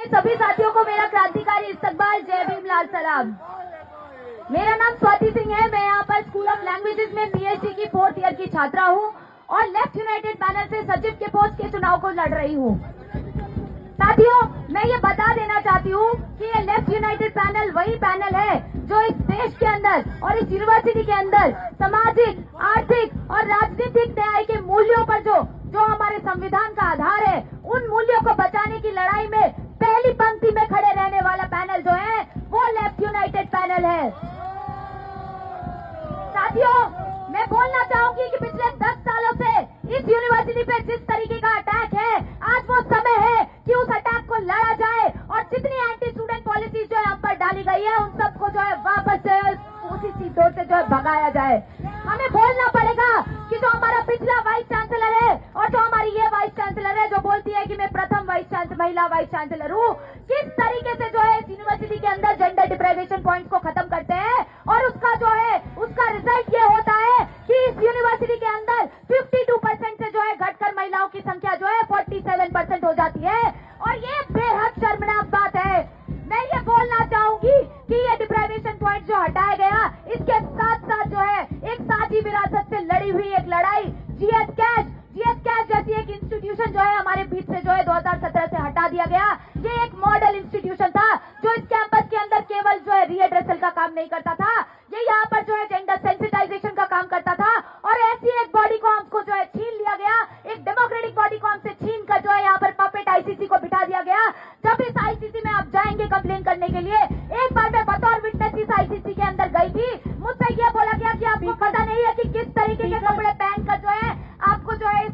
सभी साथियों को मेरा क्रांतिकारी इस्तकबाल, जय भीम, लाल सलाम। मेरा नाम स्वाति सिंह है। मैं यहाँ पर स्कूल ऑफ लैंग्वेजेस में पीएचडी की 4th ईयर की छात्रा हूँ और लेफ्ट यूनाइटेड पैनल से सचिव के पोस्ट के चुनाव को लड़ रही हूँ। साथियों, मैं ये बता देना चाहती हूँ कि ये लेफ्ट यूनाइटेड पैनल वही पैनल है जो इस देश के अंदर और इस यूनिवर्सिटी के अंदर सामाजिक, आर्थिक और राजनीतिक न्याय के मूल्यों पर जो हमारे संविधान का आधार है, उन मूल्यों को बचाने की लड़ाई में पहली पंक्ति में खड़े रहने वाला पैनल जो है वो लेफ्ट यूनाइटेड पैनल है। साथियों, मैं बोलना चाहूंगी कि पिछले 10 सालों से इस यूनिवर्सिटी पे जिस तरीके का अटैक है, आज वो समय है कि उस अटैक को लड़ा जाए और जितनी एंटी स्टूडेंट पॉलिसीज जो है हम पर डाली गई है, उन सबको जो है वापस जो है उसी सीटों से जो है भगाया जाए। हमें बोलना पड़ेगा कि जो हमारा पिछला वाइस चांसलर है और जो हमारी ये वाइस चांसलर है जो बोलती है कि मैं प्रथम महिला वाइस चांसलर हूँ, किस तरीके से जो है इस यूनिवर्सिटी के अंदर जेंडर डिप्राइवेशन पॉइंट को खत्म करते हैं और उसका जो है उसका रिजल्ट ये होता है कि इस यूनिवर्सिटी के अंदर 52% से जो है घटकर महिलाओं की संख्या जो है 47% हो जाती है और ये बेहद शर्मनाक बात है। मैं ये बोलना चाहूंगी कि ये डिप्राइवेशन पॉइंट जो हटाया गया, इसके साथ साथ जो है एक साझी विरासत से लड़ी हुई एक लड़ाई जीएस कैश जैसी एक इंस्टीट्यूशन जो है हमारे बीच से जो है 2017 से हटा दिया गया। ये एक मॉडल इंस्टीट्यूशन था जो इस कैंपस के अंदर केवल जो है रीएड्रेसल का काम नहीं करता था, ये यहाँ पर जो है जेंडर सेंसिटाइजेशन का काम करता था और ऐसी एक बॉडी को हमको जो है छीन लिया गया, एक डेमोक्रेटिक बॉडी को हमसे छीन कर जो है यहाँ पर पपेट आईसीसी को बिठा दिया गया। जब इस आईसीसी में आप जाएंगे कंप्लेन करने के लिए, एक बार मैं बतौर विटनेस इस आईसीसी के अंदर गई थी, मुझसे ये बोला गया कि आपको पता नहीं है कि किस तरीके के कपड़े पहनकर जो है आपको जो है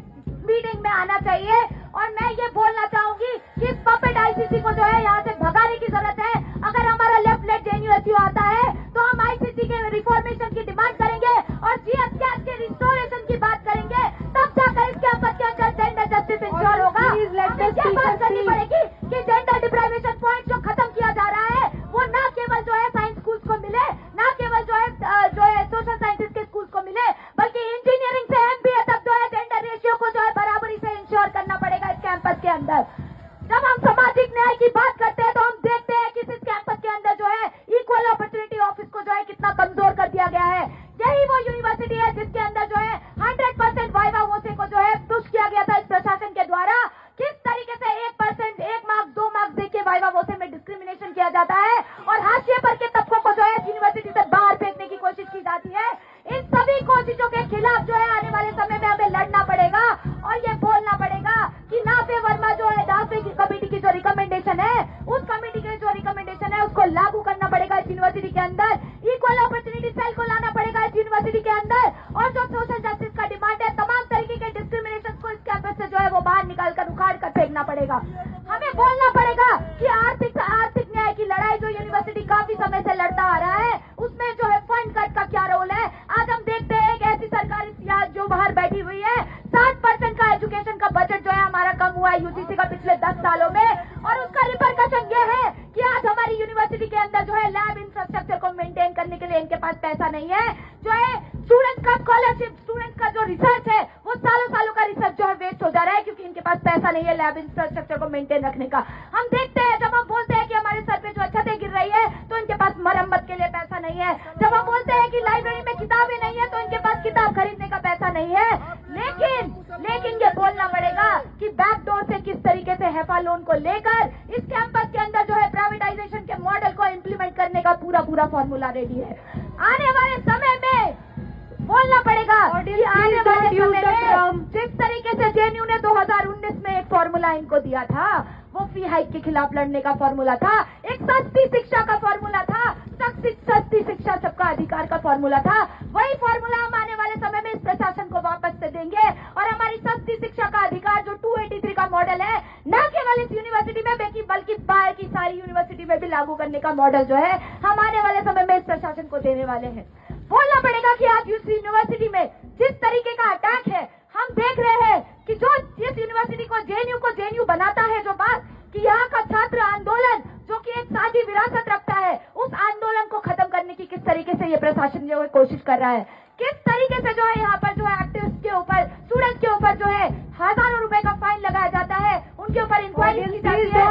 मीटिंग में आना चाहिए। और मैं ये बोलना चाहूंगी कि इस पपेट आईसीसी को जो है यहाँ से भगाने की जरूरत है। अगर हमारा लेफ्ट लेट जेएनयू आता है तो हम आईसीसी के रिफॉर्मेशन की डिमांड करेंगे और जीएस कैश के रिस्टोरेशन की बात करेंगे, तब जाकर इस कैंपस के अंदर जेंडर जस्टिस इंश्योर होगा। हमें क्या बात करनी पड़ेगी कि जेंडर डिप्राइवेशन पॉइंट जो खत्म किया जा रहा है वो न केवल जो है साइंस स्कूल्स को मिले, न केवल जो है सोशल साइंसेज के स्कूल्स को मिले, बल्कि इंजीनियरिंग से एमबीए तक जो है जेंडर रेशियो को जो है बराबरी से इंश्योर करना पड़ेगा इस कैंपस के अंदर। जब हम सामाजिक न्याय की बात करते हैं तो हम देखते हैं कि इस कैंपस के अंदर जो है इक्वल अपॉर्चुनिटी ऑफिस को जो है कितना कमजोर कर दिया गया है। यही वो यूनिवर्सिटी है जिसके अंदर जो है 100% वाइवा वोसे को जो है पुश किया गया था इस प्रशासन के द्वारा। किस तरीके से 1%, 1 मार्क्स, 2 मार्क्स देके वाइवा वोसे में डिस्क्रिमिनेशन किया जाता है और हाशिए पर के तबकों को जो है यूनिवर्सिटी से बाहर फेंकने की कोशिश की जाती है। इन सभी कोशिशों के खिलाफ जो है आने वाले समय में हमें लड़ना पड़ेगा और ये बोलना पड़ेगा कि नाफे वर्मा जो है दाफे की कमेटी की जो रिकमेंडेशन है, उस कमेटी के जो रिकमेंडेशन है उसको लागू करना पड़ेगा इस यूनिवर्सिटी के अंदर। इक्वल अपॉर्चुनिटी सेल को लाना पड़ेगा इस यूनिवर्सिटी के अंदर और जो सोशल जस्टिस का डिमांड है, तमाम तरीके के डिस्क्रिमिनेशन को इस कैंपस से जो है वो बाहर निकालकर उखाड़ कर फेंकना पड़ेगा। हमें बोलना पड़ेगा कि आर्थिक न्याय की लड़ाई जो यूनिवर्सिटी काफी समय से लड़ता आ रहा है, उसमें जो है फंड कट का क्या रोल है। आज हम देखते हैं कि ऐसी सरकारी सियासत जो बाहर बैठी हुई है, 60% का एजुकेशन का बजट जो है हमारा कम हुआ है यूजीसी का पिछले 10 सालों में और उसका रिपरकशन ये है कि आज हमारी यूनिवर्सिटी के अंदर जो है लैब इंफ्रास्ट्रक्चर को मेंटेन करने के लिए इनके पास पैसा नहीं है। जो है स्टूडेंट्स का स्कॉलरशिप, स्टूडेंट्स का जो रिसर्च है वो सालों का रिसर्च जो है वेस्ट हो जा रहा है क्योंकि इनके पास पैसा नहीं है लैब इंफ्रास्ट्रक्चर को मेंटेन रखने का। हम देखते हैं जब हम बोलते हैं कि हमारे सर पे जो छतें गिर रही है तो इनके पास मरम्मत के लिए पैसा नहीं है। जब हम बोलते हैं कि लाइब्रेरी में किताबें नहीं है तो इनके पास किताब खरीदने का पैसा नहीं है। लेकिन ये बोलना पड़ेगा कि बैकडोर से किस तरीके से हैफा लोन को लेकर इस कैंपस के अंदर जो है प्राइवेटाइजेशन के मॉडल को इम्प्लीमेंट करने का पूरा फॉर्मूला रेडी है। आने वाले समय में बोलना पड़ेगा कि आने वाले समय में जिस तरीके से जेएनयू ने 2019 में एक फॉर्मूला इनको दिया था, वो फी हाइक के खिलाफ लड़ने का फॉर्मूला था, एक सस्ती शिक्षा का फॉर्मूला था, सस्ती शिक्षा सबका अधिकार का फॉर्मूला था। वही फॉर्मूला हम आने वाले समय में इस प्रशासन को वापस से देंगे और हमारी सस्ती शिक्षा का अधिकार जो 283 का मॉडल है, न केवल इस यूनिवर्सिटी में बल्कि बाहर की सारी यूनिवर्सिटी में भी लागू करने का मॉडल जो है हम आने वाले समय में इस प्रशासन को देने वाले हैं। बोलना पड़ेगा कि आज इस यूनिवर्सिटी में जिस तरीके का अटैक है, हम देख रहे हैं कि जो इस यूनिवर्सिटी को जेएनयू बनाता है, जो बात कि यहाँ का छात्र आंदोलन जो कि एक साझी विरासत रखता है, उस आंदोलन को खत्म करने की किस तरीके से ये प्रशासन जो है कोशिश कर रहा है, किस तरीके से जो है यहाँ पर जो है एक्टिविस्ट के ऊपर, स्टूडेंट्स के ऊपर जो है हजारों रुपए का फाइन लगाया जाता है, उनके ऊपर इंक्वायरी की जाती है।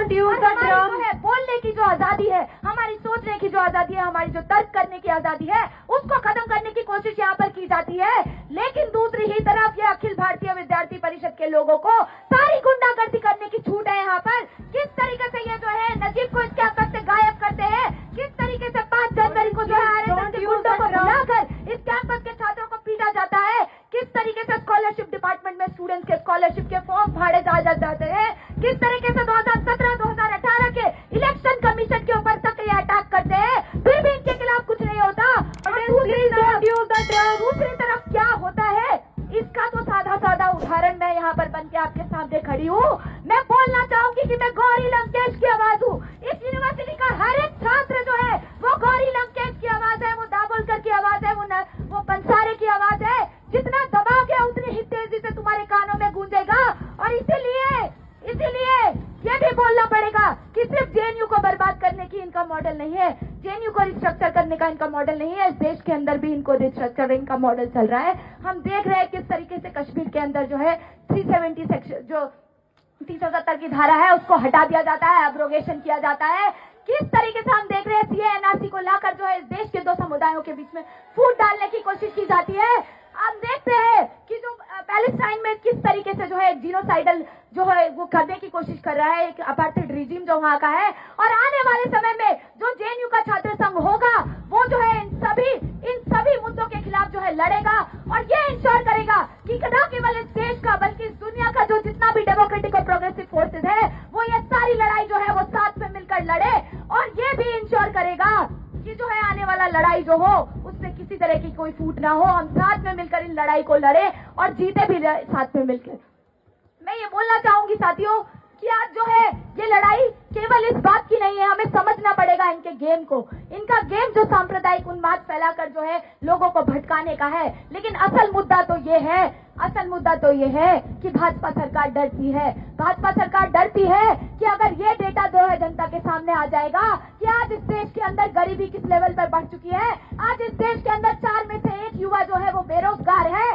की जो आजादी है, हमारी सोचने की जो आजादी है, हमारी जो तर्क करने की आजादी है, उसको खत्म करने की कोशिश यहाँ पर की जाती है। लेकिन दूसरी ही तरफ ये अखिल भारतीय विद्यार्थी परिषद के लोगों को सारी गुंडागर्दी करने की छूट है। यहाँ पर किस तरीके से ये जो है नजीब को इस कैंपस से गायब करते हैं, किस तरीके से 5 जनवरी को जो है आरएसएस के गुंडों को बुलाकर इस कैंपस के छात्रों को पीटा जाता है, किस तरीके से स्कॉलरशिप डिपार्टमेंट में स्टूडेंट्स के स्कॉलरशिप के फॉर्म फाड़े जाते हैं, किस तरीके से 2017-2018 के इलेक्शन कमीशन के ऊपर तक ये अटैक करते हैं, फिर भी इनके खिलाफ कुछ नहीं होता। और दूसरी तरफ क्या होता है, इसका तो सादा उदाहरण मैं यहाँ पर बन के आपके सामने खड़ी हूँ। मैं बोलना चाहूंगी कि मैं गौरी लंकेश की आवाज हूँ। इस यूनिवर्सिटी का हर एक छात्र जो है वो गौरी लंकेश की आवाज है, वो दाभोलकर की आवाज है, वो पंसारे की आवाज है। जितना दबाओगे उतनी ही तेजी से तुम्हारे कानों में गूंजेगा। और इसीलिए ये भी बोलना पड़ेगा कि सिर्फ जेएनयू को बर्बाद करने की इनका मॉडल नहीं है, जेएनयू को रिस्ट्रक्चर करने का इनका मॉडल नहीं है। इस देश के अंदर भी इनको रिस्ट्रक्चरिंग का मॉडल चल रहा है। हम देख रहे हैं किस तरीके से कश्मीर के अंदर जो है 370 सेक्शन, जो 370 की धारा है, उसको हटा दिया जाता है, एब्रोगेशन किया जाता है। किस तरीके से हम देख रहे हैं सीए एनआरसी को लाकर जो है इस देश के दो समुदायों के बीच में फूट डालने की कोशिश की जाती है। हम देखते हैं कि जो पैलेस्टाइन में किस तरीके से जो है जीनोसाइडल जो है वो करने की कोशिश कर रहा है, एक अपार्थाइड रिजीम जो वहां का है। और आने वाले समय में जो जेएनयू का छात्र संघ होगा वो जो है इन सभी मुद्दों के खिलाफ जो है लड़ेगा और ये इंश्योर करेगा कि न केवल इस देश का बल्कि इस दुनिया का जो जितना भी डेमोक्रेटिक और प्रोग्रेसिव फोर्सेज है वो ये सारी लड़ाई जो है वो साथ में मिलकर लड़े। और ये भी इंश्योर करेगा कि जो है आने वाला लड़ाई जो हो उसमें किसी तरह की कोई फूट ना हो, हम साथ में मिलकर इन लड़ाई को लड़े और जीते भी साथ में मिलकर। मैं ये बोलना चाहूंगी साथियों कि आज जो है ये लड़ाई केवल इस बात की नहीं है, हमें समझना पड़ेगा इनके गेम को। इनका गेम जो सांप्रदायिक उन्माद फैलाकर जो है लोगों को भटकाने का है। लेकिन असल मुद्दा तो ये है कि भाजपा सरकार डरती है। भाजपा सरकार डरती है कि अगर ये डेटा जो है जनता के सामने आ जाएगा कि आज इस देश के अंदर गरीबी किस लेवल पर बढ़ चुकी है, आज इस देश के अंदर 4 में से 1 युवा जो है वो बेरोजगार है,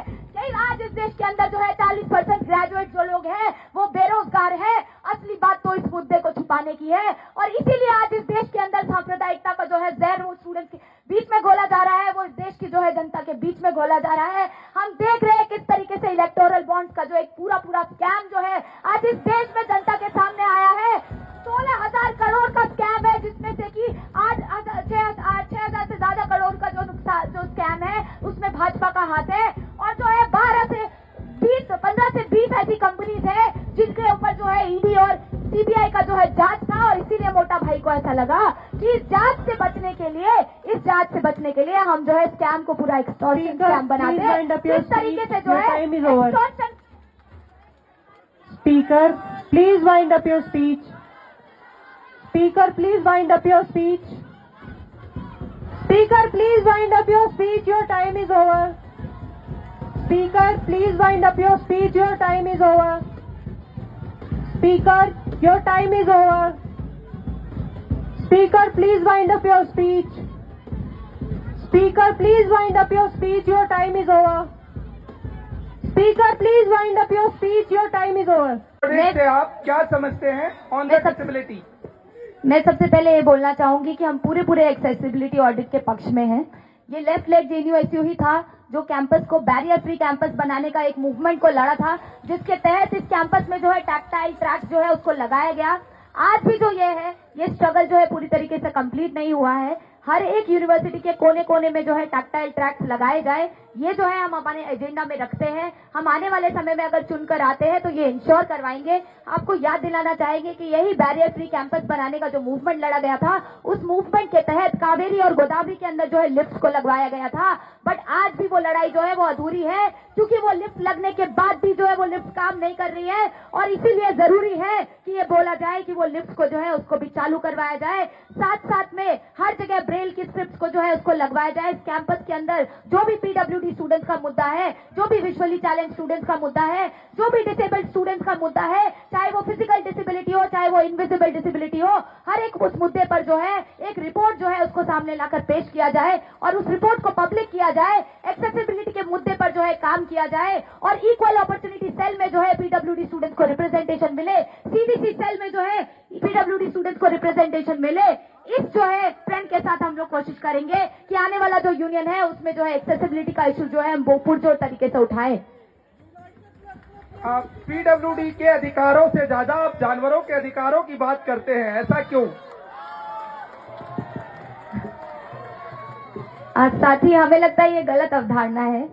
आज इस देश के अंदर जो है 40% ग्रेजुएट जो लोग हैं वो बेरोजगार है। असली बात तो इस मुद्दे को छुपाने की है। और इसीलिए आज इस देश के अंदर सांप्रदायिकता का जो है जहर वो स्टूडेंट्स के बीच में घोला जा रहा है, वो इस देश की जो है जनता के बीच में घोला जा रहा है। हम देख रहे हैं किस तरीके से इलेक्टोरल बॉन्ड्स का जो एक पूरा स्कैम जो है आज इस देश में जनता के सामने आया है। 16,000 करोड़ का स्कैम है, जिसमें से कि आज 6,000 से ज्यादा करोड़ का जो स्कैम है उसमें भाजपा का हाथ है। और जो है 15 से 20 ऐसी कंपनीज है जिनके ऊपर जो है ईडी और सीबीआई का जो है जांच था। और इसीलिए मोटा भाई को ऐसा लगा कि इस जांच से बचने के लिए हम जो है स्कैम को पूरा एक्सटॉर्शन स्कैम बनाते हैं। इस तरीके से जो है extortion. Speaker please wind up your speech. Speaker please wind up your speech. Speaker please wind up your speech, your time is over. Speaker, please wind up your speech. Your time is over. Speaker, your time is over. Speaker, please wind up your speech. Speaker, please wind up your speech. Your time is over. Speaker, please wind up your speech. Your time is over. से आप क्या समझते हैं on the accessibility? मैं सबसे पहले ये बोलना चाहूंगी कि हम पूरे एक्सेसिबिलिटी ऑडिट के पक्ष में हैं। ये लेफ्ट लेग जेएनयू एसयू ही था जो कैंपस को बैरियर फ्री कैंपस बनाने का एक मूवमेंट को लड़ा था, जिसके तहत इस कैंपस में जो है टैक्टाइल ट्रैक जो है उसको लगाया गया। आज भी जो ये स्ट्रगल जो है पूरी तरीके से कंप्लीट नहीं हुआ है। हर एक यूनिवर्सिटी के कोने कोने में जो है टैक्टाइल ट्रैक्स लगाए जाए, ये जो है हम अपने एजेंडा में रखते हैं। हम आने वाले समय में अगर चुनकर आते हैं तो ये इंश्योर करवाएंगे। आपको याद दिलाना चाहेंगे कि यही बैरियर फ्री कैंपस बनाने का जो मूवमेंट लड़ा गया था, उस मूवमेंट के तहत कावेरी और गोदावरी के अंदर जो है लिफ्ट को लगवाया गया था। बट आज भी वो लड़ाई जो है वो अधूरी है, क्योंकि वो लिफ्ट लगने के बाद भी जो है वो लिफ्ट काम नहीं कर रही है। और इसीलिए जरूरी है कि ये बोला जाए कि वो लिफ्ट को जो है उसको भी चालू करवाया जाए। साथ में हर जगह ब्रेल की स्क्रिप्ट को जो है उसको लगवाया जाए। इस कैंपस के अंदर जो भी पीडब्ल्यूडी स्टूडेंट्स का मुद्दा है, जो भी विजुअली चैलेंज स्टूडेंट्स का मुद्दा है, जो भी डिसेबल्ड स्टूडेंट्स का मुद्दा है, चाहे वो फिजिकल डिसेबिलिटी हो चाहे वो इनविजिबल डिसेबिलिटी हो, हर एक उस मुद्दे पर जो है एक रिपोर्ट जो है उसको सामने लाकर पेश किया जाए और उस रिपोर्ट को पब्लिक किया जाए। एक्सेसिबिलिटी के मुद्दे पर जो है काम किया जाए और इक्वल अपॉर्चुनिटी सेल में जो है पीडब्ल्यूडी स्टूडेंट्स को रिप्रेजेंटेशन मिले। सीडीसी सेल में जो है पीडब्ल्यूडी स्टूडेंट्स को रिप्रेजेंटेशन मिले, इस जो है ट्रेंड के साथ हम लोग कोशिश करेंगे कि आने वाला जो यूनियन है उसमें जो है एक्सेसिबिलिटी का इशू जो है हम वो पुरजोर तरीके से उठाएं। आप पीडब्ल्यूडी के अधिकारों से ज्यादा आप जानवरों के अधिकारों की बात करते हैं, ऐसा क्यों? साथी, हमें लगता है ये गलत अवधारणा है।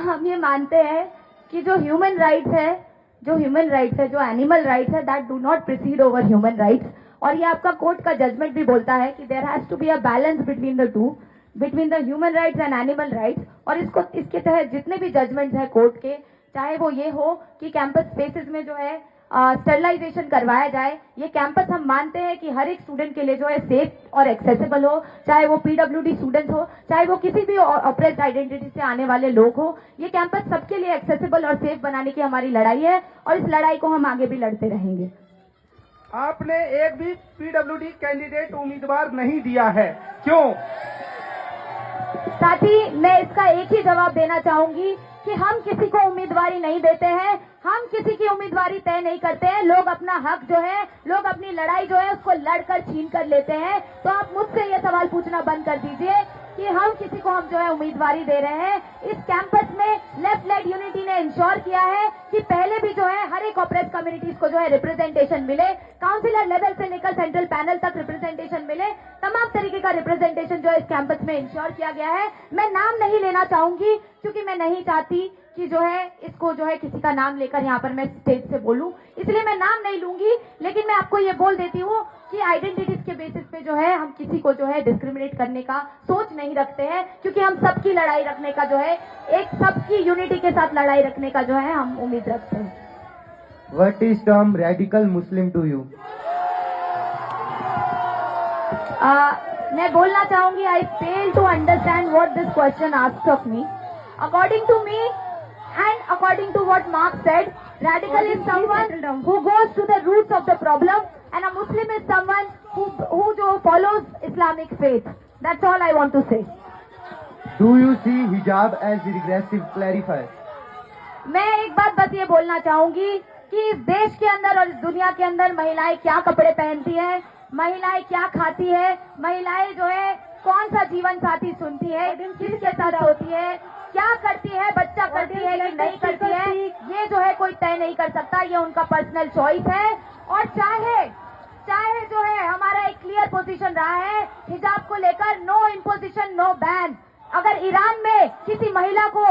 हम ये मानते हैं कि जो ह्यूमन राइट्स है, जो एनिमल राइट्स है, that do not precede over human rights. और ये आपका कोर्ट का जजमेंट भी बोलता है कि there has to be a balance between the two, between the human rights and animal rights. और इसके तहत जितने भी जजमेंट्स हैं कोर्ट के, चाहे वो ये हो कि कैंपस स्पेसेस में जो है स्टरलाइजेशन करवाया जाए, ये कैंपस हम मानते हैं कि हर एक स्टूडेंट के लिए जो है सेफ और एक्सेसिबल हो, चाहे वो पीडब्ल्यूडी स्टूडेंट्स हो, चाहे वो किसी भी ऑप्रेस्ड आइडेंटिटी से आने वाले लोग हो, ये कैंपस सबके लिए एक्सेसिबल और सेफ बनाने की हमारी लड़ाई है और इस लड़ाई को हम आगे भी लड़ते रहेंगे। आपने एक भी पीडब्ल्यूडी कैंडिडेट उम्मीदवार नहीं दिया है, क्यों? साथी, मैं इसका एक ही जवाब देना चाहूंगी कि हम किसी को उम्मीदवारी नहीं देते हैं, हम किसी की उम्मीदवारी तय नहीं करते हैं। लोग अपना हक जो है, लोग अपनी लड़ाई जो है उसको लड़कर छीन कर लेते हैं। तो आप मुझसे ये सवाल पूछना बंद कर दीजिए कि हम किसी को हम जो है उम्मीदवारी दे रहे हैं। इस कैंपस में लेफ्ट लेड यूनिटी ने इंश्योर किया है कि पहले भी जो है हर एक ऑपरेट कम्युनिटीज को जो है रिप्रेजेंटेशन मिले, काउंसिलर लेवल से लेकर सेंट्रल पैनल तक रिप्रेजेंटेशन मिले, तमाम तरीके का रिप्रेजेंटेशन जो है इस कैंपस में इंश्योर किया गया है। मैं नाम नहीं लेना चाहूंगी क्योंकि मैं नहीं चाहती कि जो है इसको जो है किसी का नाम लेकर यहाँ पर मैं स्टेज से बोलूं, इसलिए मैं नाम नहीं लूंगी। लेकिन मैं आपको ये बोल देती हूँ कि आइडेंटिटीज के बेसिस पे जो है हम किसी को जो है डिस्क्रिमिनेट करने का सोच नहीं रखते हैं, क्योंकि हम सबकी लड़ाई रखने का जो है, एक सबकी यूनिटी के साथ लड़ाई रखने का जो है हम उम्मीद रखते हैं। What is term radical Muslim to you? मैं बोलना चाहूंगी, I fail to understand what this question asked of me. According to me and according to what Marx said, radical is someone who goes to the roots of the problem, and a Muslim is someone who follows Islamic faith. That's all I want to say. Do you see hijab as regressive? Clarify. मैं एक बात बस ये बोलना चाहूंगी कि इस देश के अंदर और इस दुनिया के अंदर महिलाएं क्या कपड़े पहनती है, महिलाएं क्या खाती है, महिलाएं जो है कौन सा जीवन साथी सुनती है, किसके साथ होती है, क्या करती है, बच्चा करती है कि नहीं करती है, ये जो है कोई तय नहीं कर सकता। ये उनका पर्सनल चॉइस है। और चाहे जो है हमारा एक क्लियर पोजीशन रहा है हिजाब को लेकर, नो इम्पोजिशन नो बैन। अगर ईरान में किसी महिला को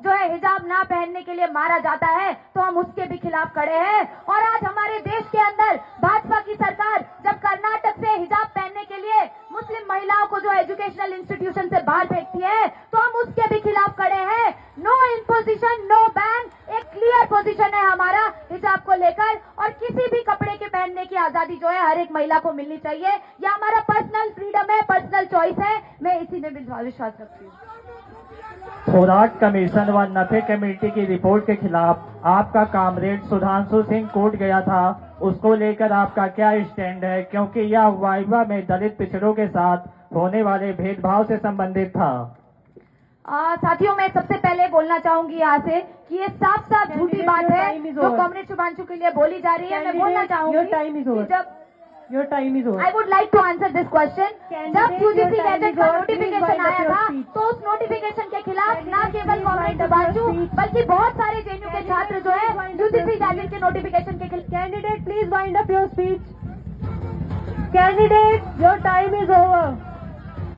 जो है हिजाब ना पहनने के लिए मारा जाता है तो हम उसके भी खिलाफ खड़े हैं। और आज हमारे देश के अंदर भाजपा की सरकार जब कर्नाटक से हिजाब पहनने के लिए मुस्लिम महिलाओं को जो एजुकेशनल इंस्टीट्यूशन से बाहर फेंकती है तो हम उसके भी खिलाफ खड़े हैं। नो इम्पोजिशन नो बैन, एक क्लियर पोजीशन है हमारा हिजाब को लेकर। और किसी भी कपड़े के पहनने की आजादी जो है हर एक महिला को मिलनी चाहिए। यह हमारा पर्सनल फ्रीडम है, पर्सनल चॉइस है। मैं इसी में विश्वास रखती हूँ। थोराट कमीशन व नफे कमेटी की रिपोर्ट के खिलाफ आपका कामरेड सुधांशु सिंह कोर्ट गया था, उसको लेकर आपका क्या स्टैंड है? क्योंकि यह वाइवा में दलित पिछड़ों के साथ होने वाले भेदभाव से संबंधित था। साथियों, मैं सबसे पहले बोलना चाहूंगी यहाँ से कि ये साफ साफ झूठी बात है जो कॉमरेड शुभांशु के लिए बोली जा रही है। मैं बोलना चाहूंगी जब Your time is over. I would like to answer this question. जब यूजीसी गैजेट का नोटिफिकेशन आया था तो उस नोटिफिकेशन के खिलाफ न केवल कॉमरेड शुभांशु बल्कि बहुत सारे जेएनयू के छात्र जो है यूजीसी गैजेट के नोटिफिकेशन के खिलाफ। Candidate, please wind up your speech. Candidate, your time is over.